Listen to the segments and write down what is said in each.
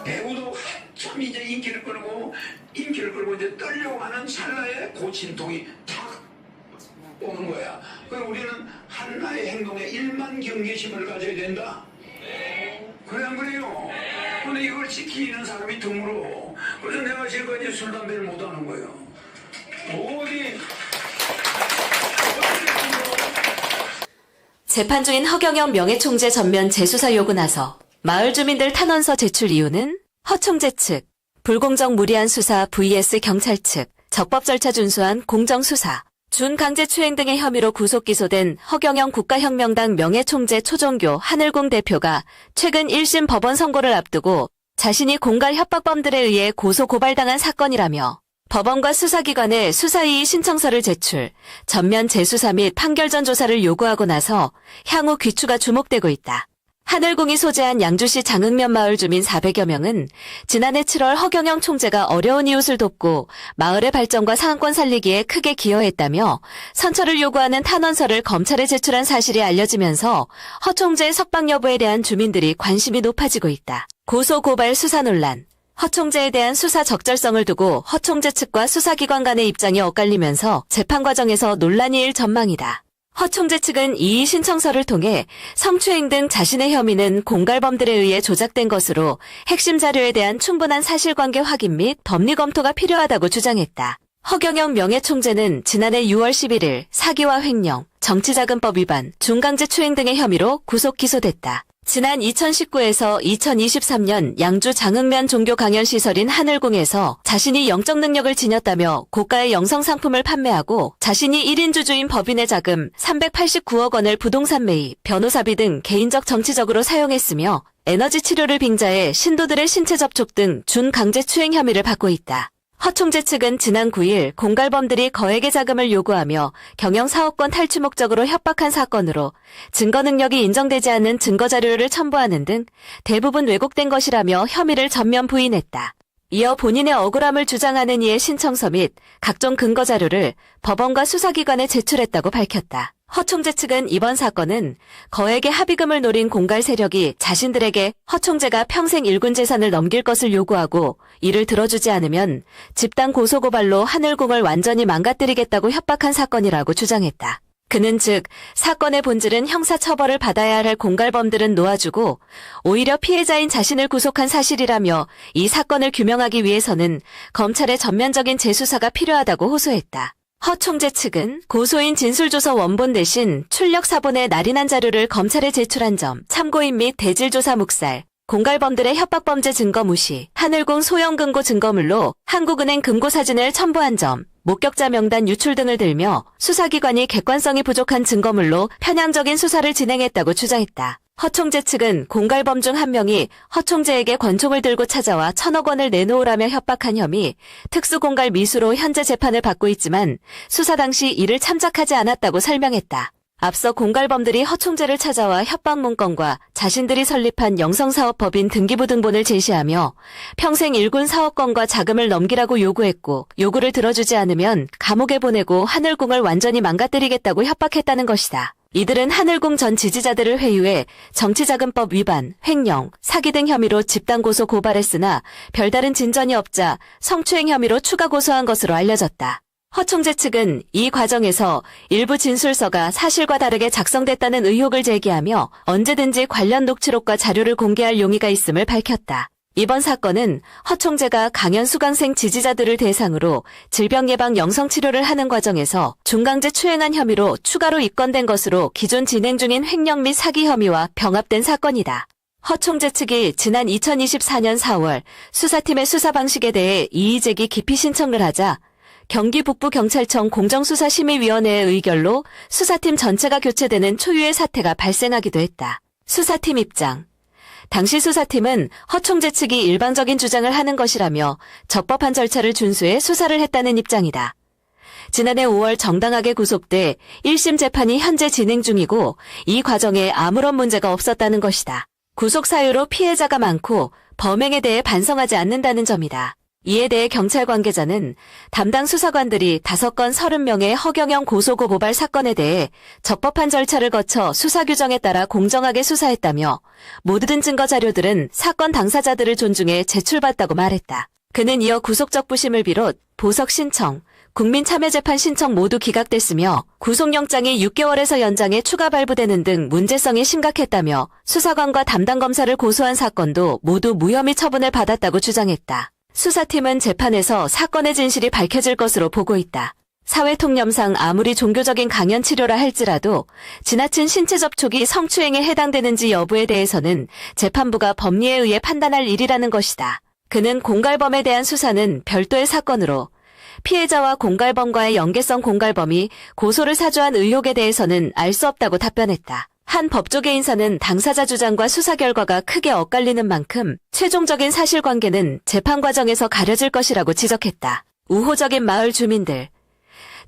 배우도 한참 이제 인기를 끌고 이제 떨려고 하는 찰나에 고친통이 탁 오는 거야. 그럼 우리는 한나의 행동에 1만 경계심을 가져야 된다. 그래 안 그래요? 근데 이걸 지키는 사람이 드물어. 그래서 내가 지금까지 술 담배를 못 하는 거예요. 재판 중인 허경영 명예총재 전면 재수사 요구 나서 마을 주민들 탄원서 제출 이유는 허 총재 측 불공정 무리한 수사 vs 경찰 측 적법 절차 준수한 공정수사 준강제추행 등의 혐의로 구속 기소된 허경영 국가혁명당 명예총재 초종교 하늘궁 대표가 최근 1심 법원 선고를 앞두고 자신이 공갈 협박범들에 의해 고소 고발당한 사건이라며 법원과 수사기관에 수사이의 신청서를 제출, 전면 재수사 및 판결 전 조사를 요구하고 나서 향후 귀추가 주목되고 있다. 하늘궁이 소재한 양주시 장흥면 마을 주민 400여 명은 지난해 7월 허경영 총재가 어려운 이웃을 돕고 마을의 발전과 상권 살리기에 크게 기여했다며 선처를 요구하는 탄원서를 검찰에 제출한 사실이 알려지면서 허 총재의 석방 여부에 대한 주민들이 관심이 높아지고 있다. 고소 고발 수사 논란. 허 총재에 대한 수사 적절성을 두고 허 총재 측과 수사기관 간의 입장이 엇갈리면서 재판 과정에서 논란이 일 전망이다. 허 총재 측은 이의 신청서를 통해 성추행 등 자신의 혐의는 공갈범들에 의해 조작된 것으로 핵심 자료에 대한 충분한 사실관계 확인 및 법리 검토가 필요하다고 주장했다. 허경영 명예총재는 지난해 6월 11일 사기와 횡령, 정치자금법 위반, 중강제추행 등의 혐의로 구속 기소됐다. 지난 2019에서 2023년 양주 장흥면 종교 강연시설인 하늘궁에서 자신이 영적 능력을 지녔다며 고가의 영성상품을 판매하고 자신이 1인 주주인 법인의 자금 389억 원을 부동산 매입, 변호사비 등 개인적 정치적으로 사용했으며 에너지 치료를 빙자해 신도들의 신체 접촉 등 준강제추행 혐의를 받고 있다. 허 총재 측은 지난 9일 공갈범들이 거액의 자금을 요구하며 경영 사업권 탈취 목적으로 협박한 사건으로 증거 능력이 인정되지 않는 증거 자료를 첨부하는 등 대부분 왜곡된 것이라며 혐의를 전면 부인했다. 이어 본인의 억울함을 주장하는 이의 신청서 및 각종 근거 자료를 법원과 수사기관에 제출했다고 밝혔다. 허 총재 측은 이번 사건은 거액의 합의금을 노린 공갈 세력이 자신들에게 허 총재가 평생 일군 재산을 넘길 것을 요구하고 이를 들어주지 않으면 집단 고소고발로 하늘궁을 완전히 망가뜨리겠다고 협박한 사건이라고 주장했다. 그는 즉 사건의 본질은 형사처벌을 받아야 할 공갈범들은 놓아주고 오히려 피해자인 자신을 구속한 사실이라며 이 사건을 규명하기 위해서는 검찰의 전면적인 재수사가 필요하다고 호소했다. 허 총재 측은 고소인 진술조서 원본 대신 출력 사본의 날인한 자료를 검찰에 제출한 점, 참고인 및 대질조사 묵살, 공갈범들의 협박범죄 증거 무시, 하늘궁 소형 금고 증거물로 한국은행 금고 사진을 첨부한 점, 목격자 명단 유출 등을 들며 수사기관이 객관성이 부족한 증거물로 편향적인 수사를 진행했다고 주장했다. 허 총재 측은 공갈범 중 한 명이 허 총재에게 권총을 들고 찾아와 1,000억 원을 내놓으라며 협박한 혐의, 특수공갈 미수로 현재 재판을 받고 있지만 수사 당시 이를 참작하지 않았다고 설명했다. 앞서 공갈범들이 허 총재를 찾아와 협박 문건과 자신들이 설립한 영성사업법인 등기부 등본을 제시하며 평생 일군 사업권과 자금을 넘기라고 요구했고 요구를 들어주지 않으면 감옥에 보내고 하늘궁을 완전히 망가뜨리겠다고 협박했다는 것이다. 이들은 하늘궁 전 지지자들을 회유해 정치자금법 위반, 횡령, 사기 등 혐의로 집단 고소 고발했으나 별다른 진전이 없자 성추행 혐의로 추가 고소한 것으로 알려졌다. 허 총재 측은 이 과정에서 일부 진술서가 사실과 다르게 작성됐다는 의혹을 제기하며 언제든지 관련 녹취록과 자료를 공개할 용의가 있음을 밝혔다. 이번 사건은 허 총재가 강연 수강생 지지자들을 대상으로 질병 예방 영성치료를 하는 과정에서 중강제 추행한 혐의로 추가로 입건된 것으로 기존 진행 중인 횡령 및 사기 혐의와 병합된 사건이다. 허 총재 측이 지난 2024년 4월 수사팀의 수사 방식에 대해 이의제기 기피 신청을 하자 경기 북부경찰청 공정수사심의위원회의 의결로 수사팀 전체가 교체되는 초유의 사태가 발생하기도 했다. 수사팀 입장. 당시 수사팀은 허 총재 측이 일방적인 주장을 하는 것이라며 적법한 절차를 준수해 수사를 했다는 입장이다. 지난해 5월 정당하게 구속돼 1심 재판이 현재 진행 중이고 이 과정에 아무런 문제가 없었다는 것이다. 구속 사유로 피해자가 많고 범행에 대해 반성하지 않는다는 점이다. 이에 대해 경찰 관계자는 담당 수사관들이 5건 30명의 허경영 고소고발 사건에 대해 적법한 절차를 거쳐 수사 규정에 따라 공정하게 수사했다며 모든 증거 자료들은 사건 당사자들을 존중해 제출받았다고 말했다. 그는 이어 구속적 부심을 비롯 보석 신청, 국민참여재판 신청 모두 기각됐으며 구속영장이 6개월에서 연장해 추가 발부되는 등 문제성이 심각했다며 수사관과 담당 검사를 고소한 사건도 모두 무혐의 처분을 받았다고 주장했다. 수사팀은 재판에서 사건의 진실이 밝혀질 것으로 보고 있다. 사회통념상 아무리 종교적인 강연 치료라 할지라도 지나친 신체 접촉이 성추행에 해당되는지 여부에 대해서는 재판부가 법리에 의해 판단할 일이라는 것이다. 그는 공갈범에 대한 수사는 별도의 사건으로 피해자와 공갈범과의 연계성 공갈범이 고소를 사주한 의혹에 대해서는 알 수 없다고 답변했다. 한 법조계 인사는 당사자 주장과 수사 결과가 크게 엇갈리는 만큼 최종적인 사실관계는 재판 과정에서 가려질 것이라고 지적했다. 우호적인 마을 주민들.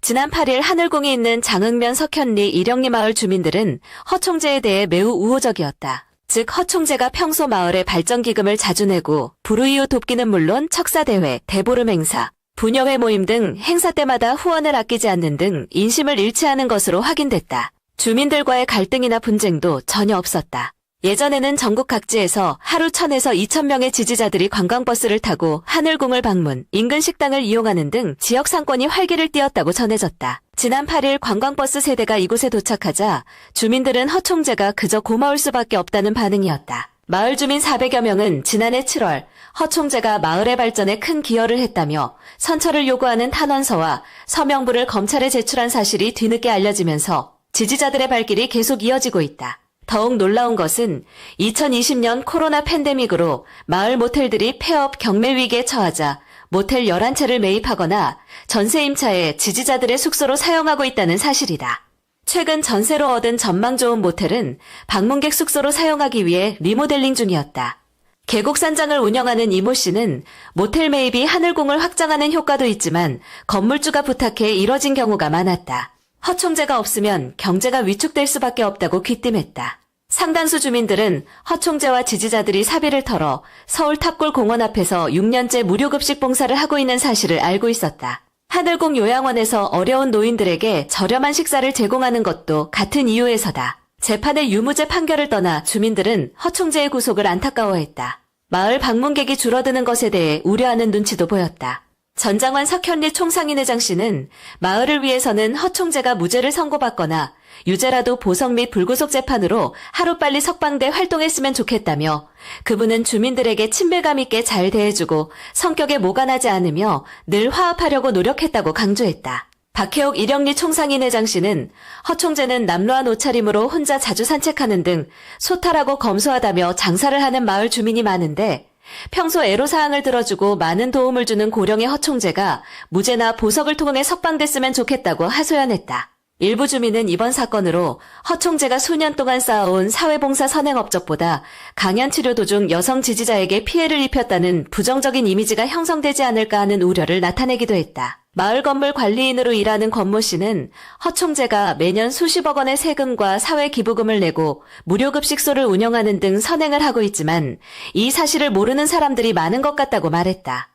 지난 8일 하늘궁이 있는 장흥면 석현리 일영리 마을 주민들은 허 총재에 대해 매우 우호적이었다. 즉 허 총재가 평소 마을에 발전기금을 자주 내고 불우이웃 돕기는 물론 척사대회, 대보름 행사, 분여회 모임 등 행사 때마다 후원을 아끼지 않는 등 인심을 잃지 않은 것으로 확인됐다. 주민들과의 갈등이나 분쟁도 전혀 없었다. 예전에는 전국 각지에서 하루 1,000에서 2,000명의 지지자들이 관광버스를 타고 하늘궁을 방문, 인근 식당을 이용하는 등 지역 상권이 활기를 띠었다고 전해졌다. 지난 8일 관광버스 세대가 이곳에 도착하자 주민들은 허 총재가 그저 고마울 수밖에 없다는 반응이었다. 마을 주민 400여 명은 지난해 7월 허 총재가 마을의 발전에 큰 기여를 했다며 선처를 요구하는 탄원서와 서명부를 검찰에 제출한 사실이 뒤늦게 알려지면서 지지자들의 발길이 계속 이어지고 있다. 더욱 놀라운 것은 2020년 코로나 팬데믹으로 마을 모텔들이 폐업 경매 위기에 처하자 모텔 11채를 매입하거나 전세 임차에 지지자들의 숙소로 사용하고 있다는 사실이다. 최근 전세로 얻은 전망 좋은 모텔은 방문객 숙소로 사용하기 위해 리모델링 중이었다. 계곡산장을 운영하는 이모 씨는 모텔 매입이 하늘궁을 확장하는 효과도 있지만 건물주가 부탁해 이뤄진 경우가 많았다. 허 총재가 없으면 경제가 위축될 수밖에 없다고 귀띔했다. 상당수 주민들은 허 총재와 지지자들이 사비를 털어 서울 탑골 공원 앞에서 6년째 무료급식 봉사를 하고 있는 사실을 알고 있었다. 하늘궁 요양원에서 어려운 노인들에게 저렴한 식사를 제공하는 것도 같은 이유에서다. 재판의 유무죄 판결을 떠나 주민들은 허 총재의 구속을 안타까워했다. 마을 방문객이 줄어드는 것에 대해 우려하는 눈치도 보였다. 전장환 석현리 총상인회장 씨는 마을을 위해서는 허 총재가 무죄를 선고받거나 유죄라도 보석 및 불구속 재판으로 하루빨리 석방돼 활동했으면 좋겠다며 그분은 주민들에게 친밀감 있게 잘 대해주고 성격에 모관하지 않으며 늘 화합하려고 노력했다고 강조했다. 박혜옥 일영리 총상인회장 씨는 허 총재는 남루한 옷차림으로 혼자 자주 산책하는 등 소탈하고 검소하다며 장사를 하는 마을 주민이 많은데 평소 애로사항을 들어주고 많은 도움을 주는 고령의 허 총재가 무죄나 보석을 통해 석방됐으면 좋겠다고 하소연했다. 일부 주민은 이번 사건으로 허 총재가 수년 동안 쌓아온 사회봉사 선행 업적보다 강연 치료 도중 여성 지지자에게 피해를 입혔다는 부정적인 이미지가 형성되지 않을까 하는 우려를 나타내기도 했다. 마을 건물 관리인으로 일하는 권모 씨는 허 총재가 매년 수십억 원의 세금과 사회 기부금을 내고 무료급식소를 운영하는 등 선행을 하고 있지만 이 사실을 모르는 사람들이 많은 것 같다고 말했다.